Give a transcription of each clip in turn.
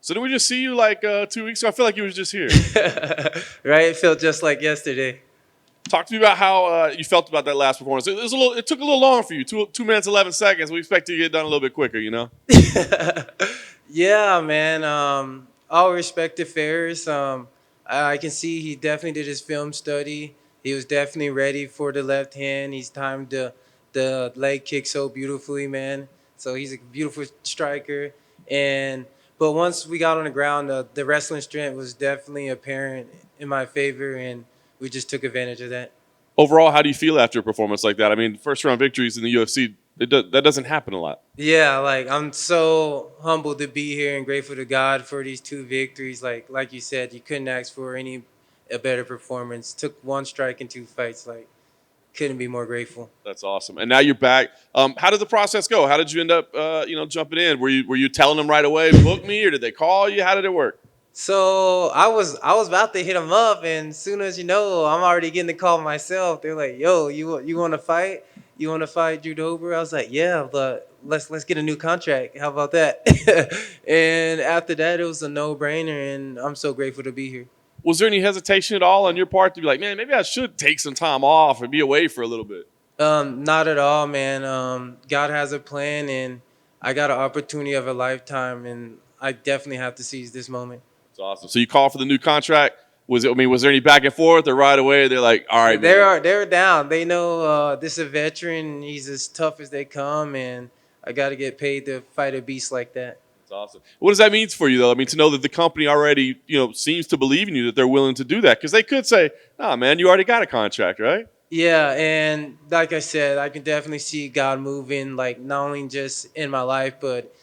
So did we just see you like 2 weeks ago? I feel like you was just here. Right? It felt just like yesterday. Talk to me about how you felt about that last performance. It was a little. It took a little long for you. 2 minutes 11 seconds. We expect you to get done a little bit quicker. You know. Yeah, man. All respect to Ferris. I can see he definitely did his film study. He was definitely ready for the left hand. He's timed the leg kick so beautifully, man. So he's a beautiful striker. And but once we got on the ground, the wrestling strength was definitely apparent in my favor, and we just took advantage of that. Overall, how do you feel after a performance like that? I mean, first round victories in the UFC. That doesn't happen a lot. Yeah, like I'm so humbled to be here and grateful to God for these two victories. Like you said, you couldn't ask for any a better performance. Took one strike in two fights. Like couldn't be more grateful. That's awesome. And now you're back. How did the process go? How did you end up, jumping in? Were you telling them right away, book me, or did they call you? How did it work? So I was about to hit him up, and as soon as you know, I'm already getting the call myself. They're like, "Yo, you want to fight? You want to fight Drew Dober?" I was like, "Yeah, but let's get a new contract. How about that?" And after that, it was a no brainer, and I'm so grateful to be here. Was there any hesitation at all on your part to be like, man, maybe I should take some time off and be away for a little bit? Not at all, man. God has a plan, and I got an opportunity of a lifetime, and I definitely have to seize this moment. It's awesome. So you called for the new contract. Was it? I mean, was there any back and forth, or right away they're like, all right, man. They're down. They know this is a veteran. He's as tough as they come, and I got to get paid to fight a beast like that. It's awesome. What does that mean for you, though? I mean, to know that the company already, seems to believe in you, that they're willing to do that, because they could say, "Nah, man, you already got a contract, right?" Yeah, and like I said, I can definitely see God moving, like not only just in my life, but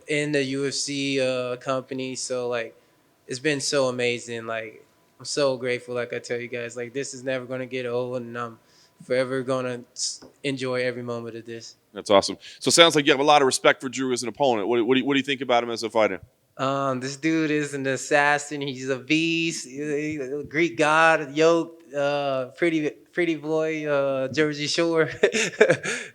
in the UFC company. So like, it's been so amazing. Like, I'm so grateful. Like I tell you guys, like this is never gonna get old, and I'm forever gonna enjoy every moment of this. That's awesome. So it sounds like you have a lot of respect for Drew as an opponent. What do you think about him as a fighter? This dude is an assassin. He's a beast. Greek god, yoked, pretty boy, Jersey Shore,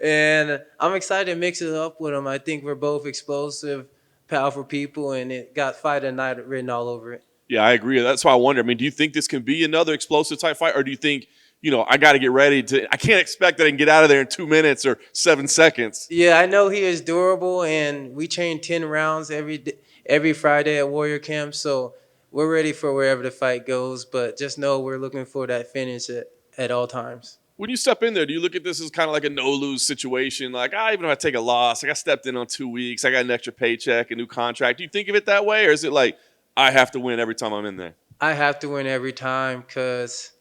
and I'm excited to mix it up with him. I think we're both explosive, powerful people, and it got fight of night written all over it. Yeah, I agree. That's why I wonder. I mean, do you think this can be another explosive type fight, or do you think, I got to get ready to? I can't expect that I can get out of there in 2 minutes or 7 seconds. Yeah, I know he is durable, and we train 10 rounds every Friday at Warrior Camp. So we're ready for wherever the fight goes. But just know we're looking for that finish at all times. When you step in there, do you look at this as kind of like a no lose situation? Like, even if I take a loss, like I stepped in on 2 weeks, I got an extra paycheck, a new contract. Do you think of it that way, or is it like I have to win every time I'm in there? I have to win every time because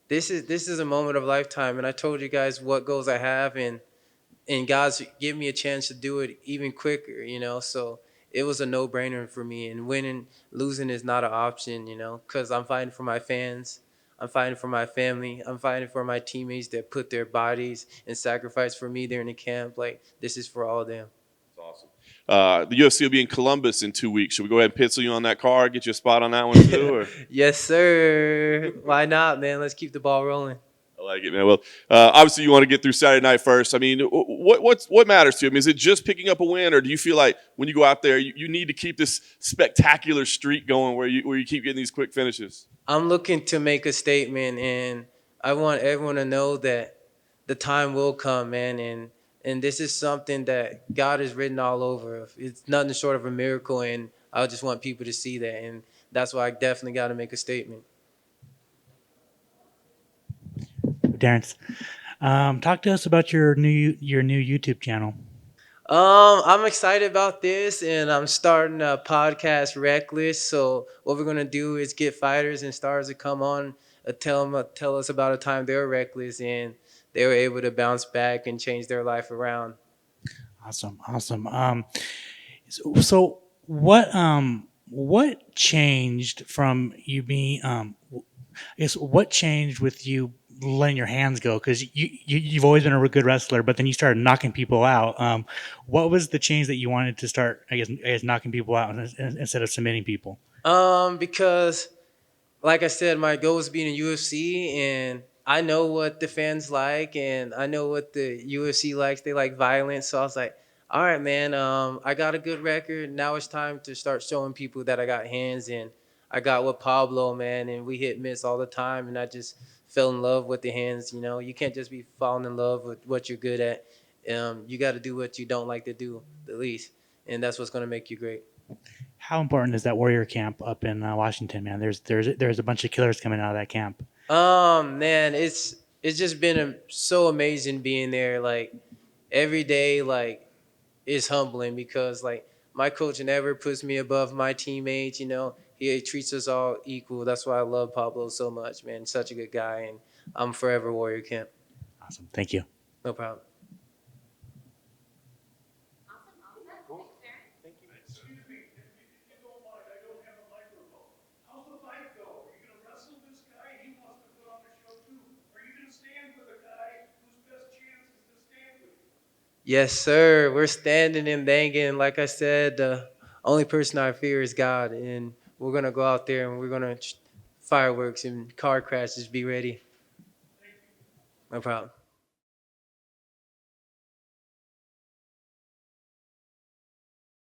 this is a moment of lifetime. And I told you guys what goals I have, and God's give me a chance to do it even quicker. So it was a no brainer for me. And winning, losing is not an option. Because I'm fighting for my fans. I'm fighting for my family. I'm fighting for my teammates that put their bodies and sacrifice for me during the camp. Like this is for all of them. That's awesome. The UFC will be in Columbus in 2 weeks. Should we go ahead and pencil you on that card, get you a spot on that one too? Or? Yes, sir. Why not, man? Let's keep the ball rolling. I like it, man. Well, obviously you want to get through Saturday night first. I mean, what matters to you? I mean, is it just picking up a win, or do you feel like when you go out there, you need to keep this spectacular streak going where you keep getting these quick finishes? I'm looking to make a statement, and I want everyone to know that the time will come, man, and this is something that God has written all over. It's nothing short of a miracle, and I just want people to see that, and that's why I definitely got to make a statement. Terrance, talk to us about your new YouTube channel. I'm excited about this, and I'm starting a podcast, Reckless. So what we're gonna do is get fighters and stars to come on, tell us about a time they were reckless and they were able to bounce back and change their life around. Awesome, awesome. So what changed from you being I guess what changed with you letting your hands go? Because you've always been a good wrestler, but then you started knocking people out. What was the change that you wanted to start? I guess knocking people out instead of submitting people. Because like I said, my goal is being in UFC, and I know what the fans like, and I know what the UFC likes. They like violence, so I was like, All right, man. I got a good record. Now it's time to start showing people that I got hands, and I got with Pablo, man, and we hit miss all the time, and I just fell in love with the hands. You can't just be falling in love with what you're good at. You got to do what you don't like to do the least, and that's what's gonna make you great. How important is that Warrior Camp up in Washington, man? There's a bunch of killers coming out of that camp. Man, it's just been so amazing being there. Like every day, like is humbling because like my coach never puts me above my teammates. He treats us all equal. That's why I love Pablo so much, man. Such a good guy, and I'm forever Warrior Camp. Awesome. Thank you. No problem. Excuse me, if you don't mind, I don't have a microphone. How's the fight go? Are you gonna wrestle this guy? He wants to put on the show too. Are you gonna stand with a guy whose best chance is to stand with you? Yes, sir. We're standing and banging. Like I said, the only person I fear is God, and we're gonna go out there and we're gonna fireworks and car crashes. Be ready. No problem.